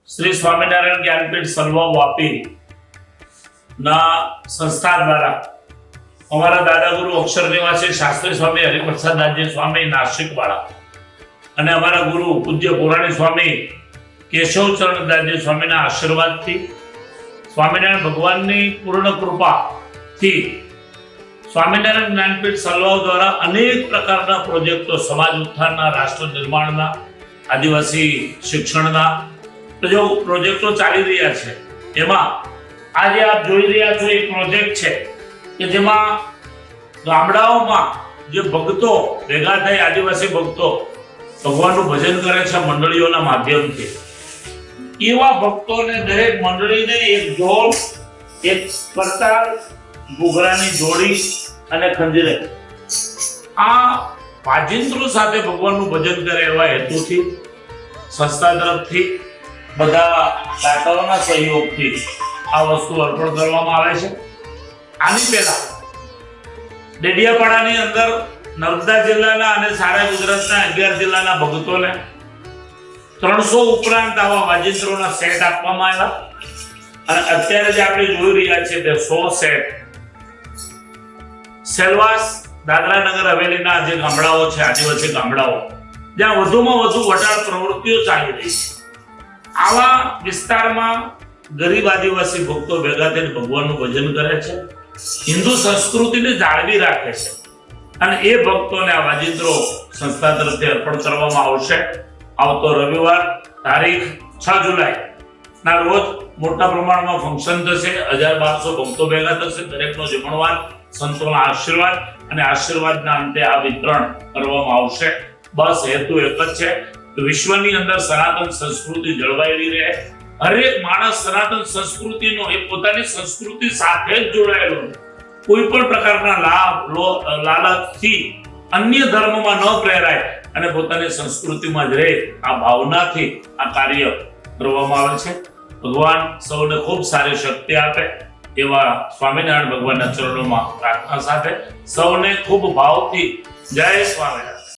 श्री स्वामीनारायण ज्ञानपीठ सलवा वापी ना संस्था द्वारा हमारा दादा गुरु अक्षर निवासी शास्त्री स्वामी हरिप्रसाद दासजी स्वामी नासिक वाला અને અમારા ગુરુ પૂજ્ય પુરાણી સ્વામી કેશવચરણ દાસજી સ્વામીના આશીર્વાદથી સ્વામિનારાયણ ભગવાનની પૂર્ણ કૃપાથી સ્વામિનારાયણ જ્ઞાનપીઠ સલવાવ દ્વારા અનેક પ્રકારના પ્રોજેક્ટો સમાજ ઉત્થાનના, રાષ્ટ્ર નિર્માણના, આદિવાસી શિક્ષણના जो प्रोजेक्टो चाली रहा है एमां आज आप જોઈ રહ્યા છો एक प्रोजेक्ट है कि जेमां गामडाओमां जे भक्तो भेगा थई आदिवासी भक्तो भगवानનું भजन करे छे मंडळीओना माध्यमथी एवा भक्तोने दरेक मंडळीने एक ढोल, एक करताल, घूघरानी जोड़ी अने खंजीरे आ वाजिंत्रो साथे भगवानનું भजन करे एवा हेतुथी संस्था तरफथी બધા દાતાઓના સહયોગથી આ વસ્તુ અર્પણ કરવામાં આવે છે। આની પહેલા ડેડિયાપાડાની અંદર નર્મદા જિલ્લાના અને સારા ગુજરાતના 11 જિલ્લાના ભક્તોને 300 ઉપરાંત આવા વાજિંત્રોના સેટ આપવામાં આવ્યા અને અત્યારે જે આપણે જોઈ રહ્યા છીએ તે 100 સેટ સેલવાસ દાદરા નગર હવેલીના જે ગામડાઓ છે, આદિવાસી ગામડાઓ, જ્યાં વધુમાં વધુ વટાળ પ્રવૃત્તિઓ ચાલી રહી છે, आवा विस्तारमा गरीब आदिवासी भक्तो भेगा थईने भगवानનું भजन करे छे, हिंदू संस्कृतिने जाळवी राखे छे અને એ ભક્તોને આ વાજિંત્રો સંસ્થા તરફથી અર્પણ કરવામાં આવશે। આવતો રવિવાર તારીખ 6 જુલાઈ ના રોજ મોટા પ્રમાણમાં ફંક્શન થશે। 1200 ભક્તો ભેગા થશે। દરેકનો જમણવાર, સંતોના આશીર્વાદ અને આશીર્વાદના અંતે આ વિતરણ કરવામાં આવશે। બસ હેતુ એક જ છે, विश्वनी अंदर सनातन संस्कृति जळवायेली रहे। हरेक माणस सनातन संस्कृतिनो ए पोतानी संस्कृति साथे ज जोडायेलो, कोई पण प्रकारना लाभ लालचथी अन्य धर्ममां न प्रेराय अने पोतानी संस्कृतिमां ज रहे आ भावनाथी आ कार्य करवामां आवे छे। भगवान सौने खूब सारी शक्ति आपे एवा स्वामीनारायण भगवानना चरणोमां प्रार्थना साथे सौने खूब भावथी जय स्वामीनारायण।